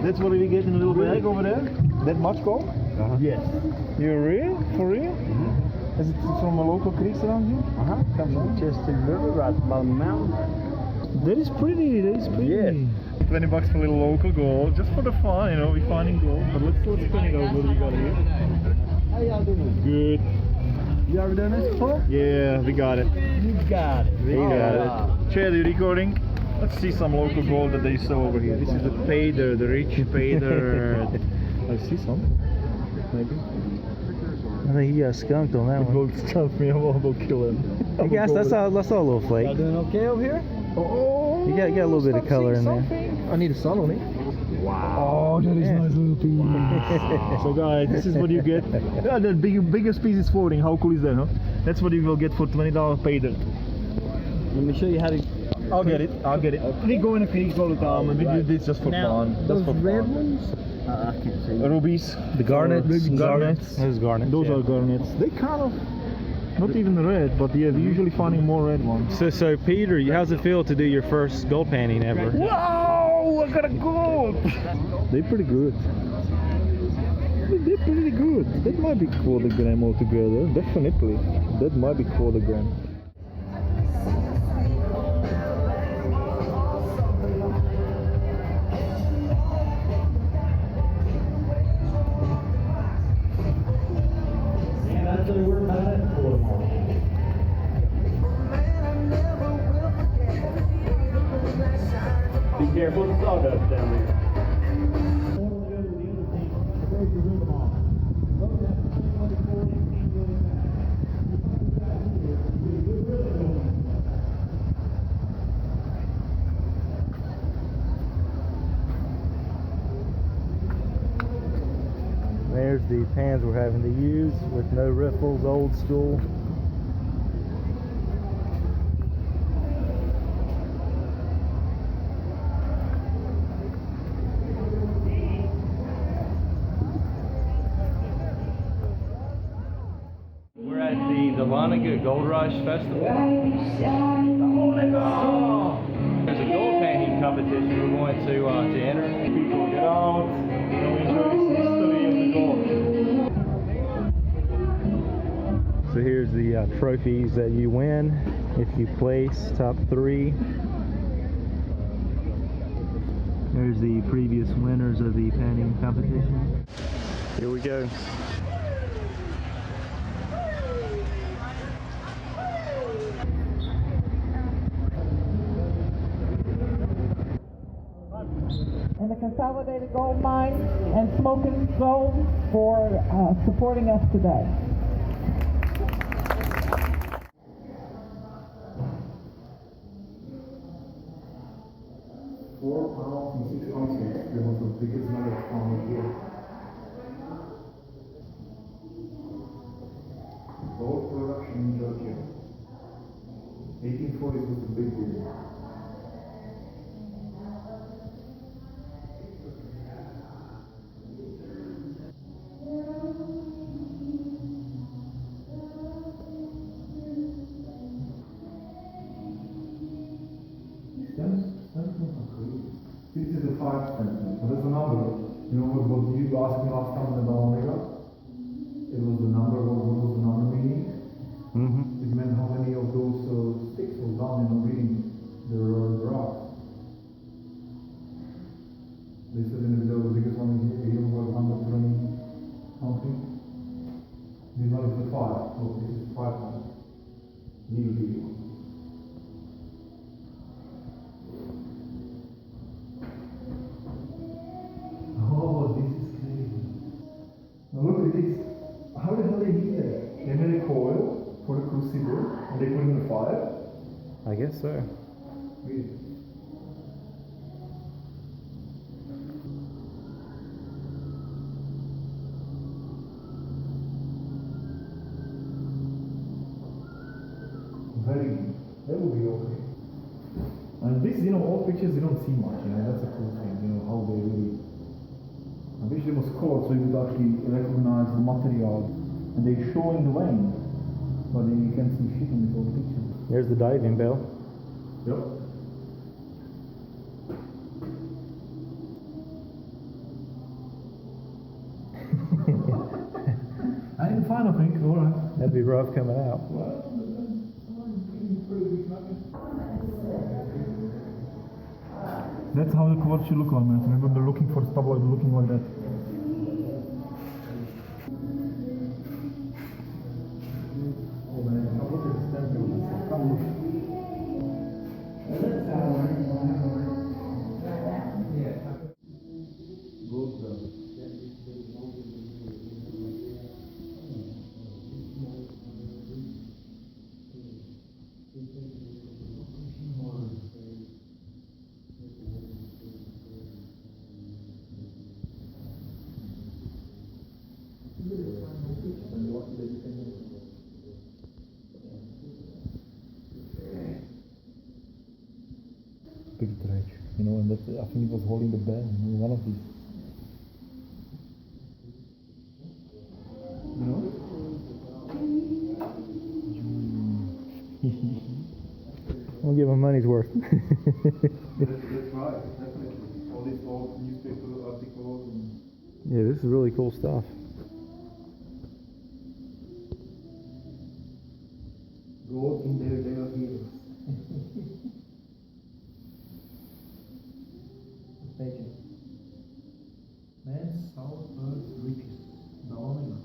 That's what we get in a little bag over there. That much gold? Yes. You're real? For real? Is it from a local Crisson around here? Comes from Chester River, right above the mountain. That is pretty. That is pretty. Yes. $20 for a little local gold, just for the fun, you know. We're finding gold, but let's spin it over. What do we got here? How y'all doing? Good. You ever done this before? Yeah, we got it. You got it. We got it. Chad, you recording? Let's see some local gold that they sell over here. This is the Pader, the rich Pader. I see some. Maybe. I think he got skunked on that The one. gold stuff me, I'm gonna kill him. Hey guys, that's all a little flake. Y'all doing okay over here? Oh, You got a little bit of color in there. I need a sun on it. Wow. Oh, that is Yeah. nice little piece. So guys, this is what you get. Yeah, the biggest piece is floating. How cool is that, huh? That's what you will get for $20 Pader. Let me show you how to... I'll get it. We go in the creeks all the time and we do this just for fun. Those Just for red fun. ones? I can't see. Rubies. The garnets. Garnets. Those garnets. Those yeah. are garnets. They kind of, not even red, but yeah, we're usually finding more red ones. So Peter, how's it feel to do your first gold panning ever? Wow! I got a gold! They're pretty good. They're pretty good. That might be quarter-gram altogether. Definitely. That might be quarter-gram. Be careful of the sawdust down there. There's the pans we're having to use with no riffles, old school. We're at the Dahlonega Gold Rush Festival. Dahlonega! There's a gold painting competition we're going to enter. People get out, you know, enjoy this history of the gold. So here's the trophies that you win if you place top 3. There's the previous winners of the painting competition. Here we go. and the Consolidated Gold Mine and Smoking Gold for supporting us today. £4 and 6 ounces. It was the biggest nugget found here. Gold production in Georgia. 1840s was the big deal. This is the 5 centimeters. So that's the number. You know what you asked me last time in the Dahlonega? It was the number. What was the number meaning? It meant how many of those sticks was down in the reading the rocks. They said in the video the biggest one is here was 120 something. This one is the 5. So this is 5 one. Really big one. Oh, this is crazy. Now look at this. How the hell they did that? They made a coil for the crucible and they put it in the fire. I guess so. Really? Very good. That will be okay. And this, you know, all pictures you don't see much, you know, that's a cool thing, you know, how they really. I wish it was colored so you would actually recognize the material and they're showing the vein, but then you can't see shit in this old picture. There's the diving bell. Yep. Alright. That'd be rough coming out. That's how the quad should look like, man. Remember, they're looking for stuff like looking like that. Oh man, now look at the stand. Come look. Big dredge, you know, and that I think it was holding the bell, you know, one of these. You know? I'll get my money's worth. That's right, definitely. All these old newspaper articles and... Yeah, this is really cool stuff. Gold in their day of heroes. Thank you. Man, South Earth's richest. Dahlonega.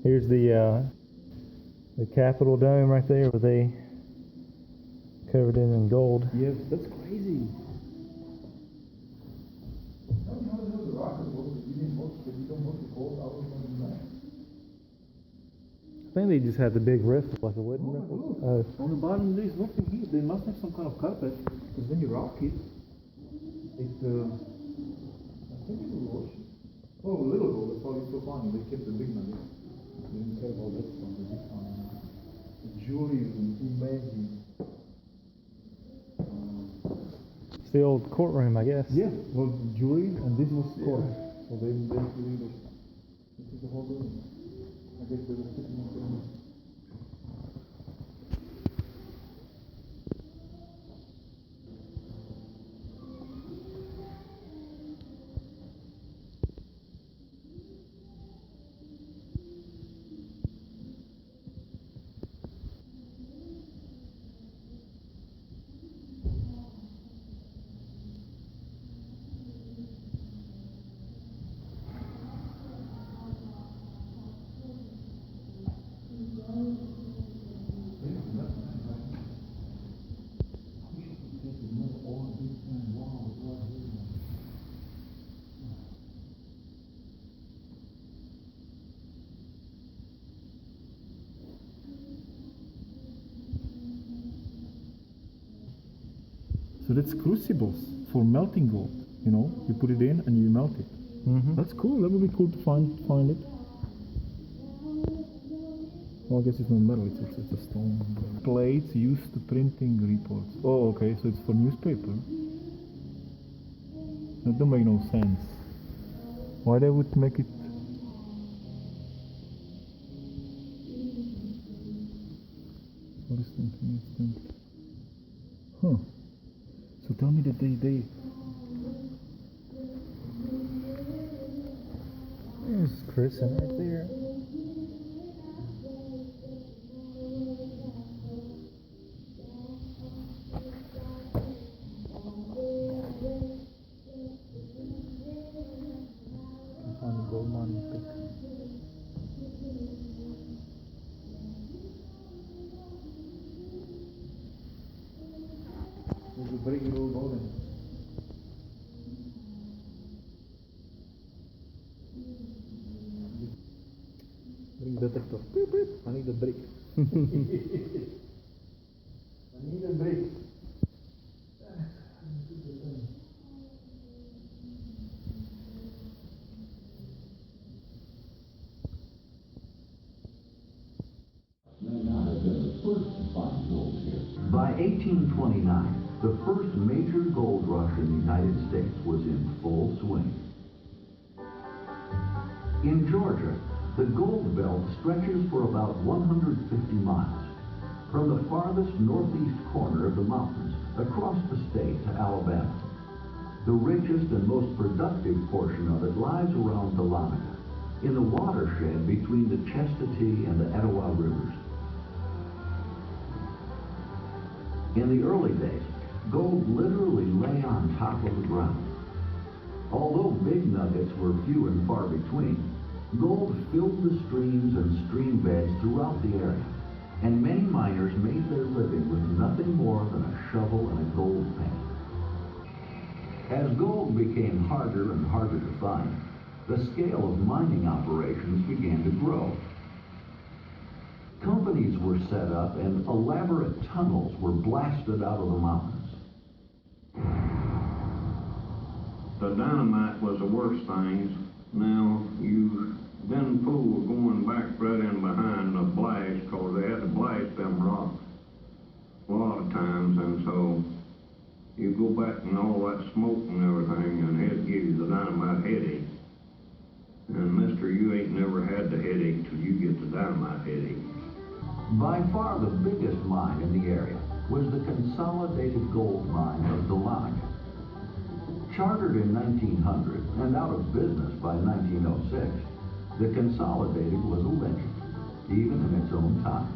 Here's the Capitol dome right there, where they covered it in gold. Yes, that's crazy. How the hell does the rocket work? You didn't work, but you don't work the gold hours on the night. I think they just had the big rift, like a wooden rift. On the bottom there's nothing here. They must have some kind of carpet. Because when you rock it, I think it will wash. Oh, a little gold. That's why it's so funny. They kept the big one. They didn't care about that stuff. The big one. The jewelry is amazing. It's the old courtroom, I guess. Yeah, well, jewelry, and this was court. So they basically this is the whole building. I guess they were sitting in the So that's crucibles for melting gold. You know, you put it in and you melt it. Mm-hmm. That's cool. That would be cool to find it. Well, I guess it's not metal. It's a stone. Plates used to printing reports. Oh, okay. So it's for newspaper. That don't make no sense. Why they would make it? What is that? Huh. So tell me that they There's Crisson right there. Can find a gold mining pick. There's a very good old golden. Bring the detector. Beep, beep. I need a break. I need a break. By 1829, the first major gold rush in the United States was in full swing. In Georgia, the gold belt stretches for about 150 miles, from the farthest northeast corner of the mountains across the state to Alabama. The richest and most productive portion of it lies around Dahlonega, in the watershed between the Chestatee and the Etowah rivers. In the early days, gold literally lay on top of the ground. Although big nuggets were few and far between, gold filled the streams and stream beds throughout the area, and many miners made their living with nothing more than a shovel and a gold pan. As gold became harder and harder to find, the scale of mining operations began to grow. Companies were set up and elaborate tunnels were blasted out of the mountains. The dynamite was the worst things. Now, them fools going back right in behind the blast, because they had to blast them rocks a lot of times, and so you go back and all that smoke and everything, and it'd give you the dynamite headache. And mister, you ain't never had the headache till you get the dynamite headache. By far the biggest mine in the area was the Consolidated Gold Mine of Dahlonega. Chartered in 1900 and out of business by 1906, the Consolidated was a legend, even in its own time.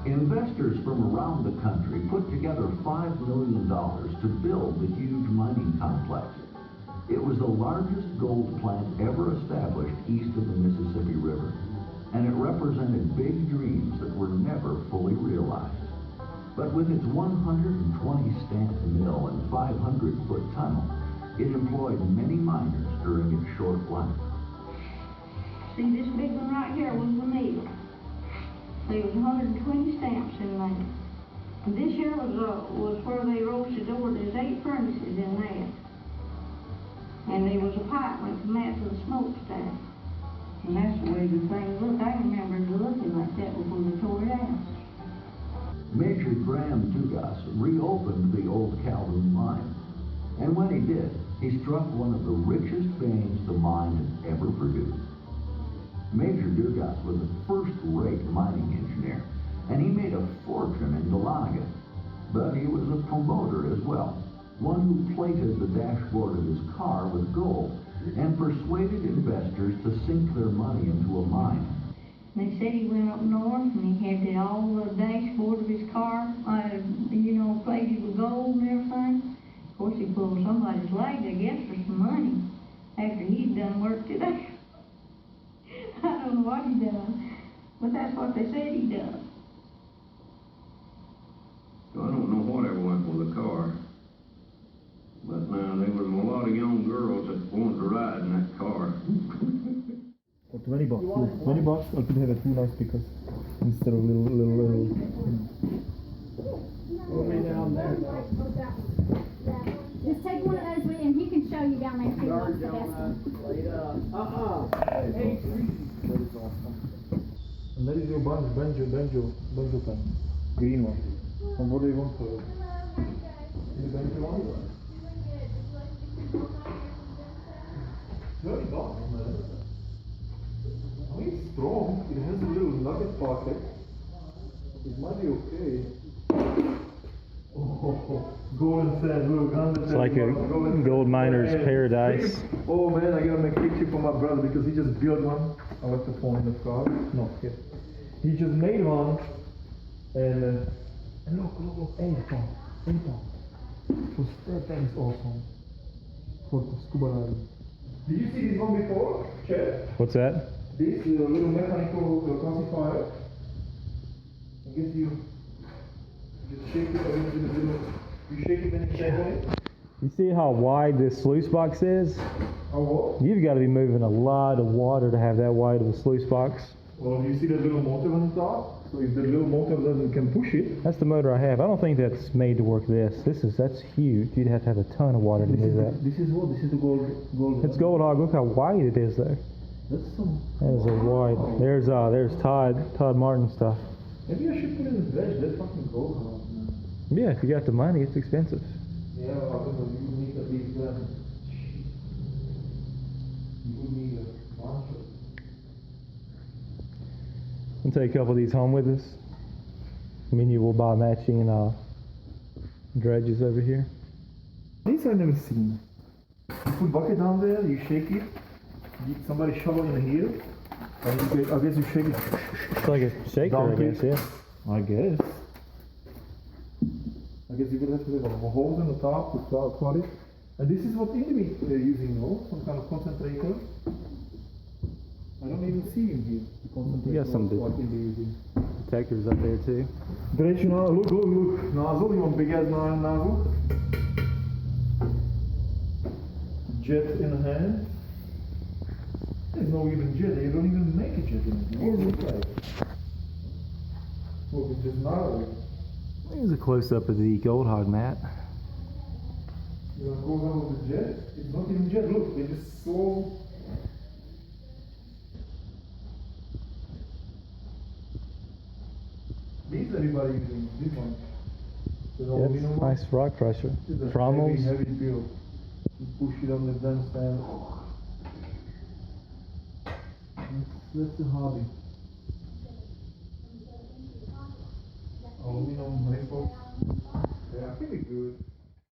Investors from around the country put together $5 million to build the huge mining complex. It was the largest gold plant ever established east of the Mississippi River, and it represented big dreams that were never fully realized. But with its 120-stamp mill and 500-foot tunnel, it employed many miners during its short life. See, this big one right here was the mill. There was 120 stamps in there. And this here was where they roasted ore. There's 8 furnaces in there. And there was a pipe went from that to the smokestack. And that's the way the thing looked. I remember it looking like that before they tore it out. Major Graham Dugas reopened the old Calhoun mine. And when he did, he struck one of the richest veins the mine had ever produced. Major Dugas was a first-rate mining engineer, and he made a fortune in Dahlonega. But he was a promoter as well, one who plated the dashboard of his car with gold and persuaded investors to sink their money into a mine. They said he went up north and he had all the dashboard of his car, plated with gold and everything. Of course, he pulled somebody's leg, I guess, for some money after he'd done worked it out. I don't know what he done, but that's what they said he done. So I don't know whatever went with the car. But now, there was a lot of young girls that wanted to ride in that car. For $20, yeah. $20, I could have 2 nice pickers instead of little. Just take one of those with you, and he can show you down there if he wants the best one. And that is your banjo pen. Green one. And what do you want for it? The banjo one? $30, man. I mean, it's strong. It has a little nugget pocket. It might be okay. Oh, golden sand, look. It's like a gold miner's paradise. Oh man, I gotta make a picture for my brother because he just built one. I left the phone in the car. No, here. He just made one. And look, 8 pounds. That is awesome. For the scuba diving. Did you see this one before, Chad? What's that? This is a little mechanical classifier. I guess you just shake it a little bit. You shake it and you shake on it. You see how wide this sluice box is? How what? You've got to be moving a lot of water to have that wide of a sluice box. Well, you see the little motor on the top? So if the little motor doesn't can push it. That's the motor I have. I don't think that's made to work this. That's huge. You'd have to have a ton of water to move that. This is what? This is the gold. It's gold hog. Look how wide it is there. That's some. That is a wide. There's Todd Martin stuff. Maybe I should put it in the veg. That's fucking gold hog, man. Yeah, if you got the money, it's expensive. Yeah, well, I don't know. You need at least that. You would need a bunch of. We'll take a couple of these home with us. Me and you will buy matching dredges over here. These I've never seen. You put bucket down there, you shake it, Did somebody shovel in here? And I guess you shake it. It's like a shaker, I Down guess, yeah. I guess. I guess you will have to have a hole in the top to cut it. And this is what Inuit they're using now, some kind of concentrator. I don't even see him here. The concentrator. You got some what they're using. detectors up there too. Great, you know, look, nozzle, you want big ass nozzle? Jet in hand. There's no even jet, they don't even make a jet in it. What does it look like? Look, it's just gnarly. Here's a close up of the gold hog mat. You know, it goes on with the jet. It's not even jet, look, they just slow. These everybody using, this one. The Yeah, aluminum one. nice rock crusher. It's a Trommels. heavy build. You push it on the bandstand. That's a hobby. Aluminum rifle. Yeah, pretty good.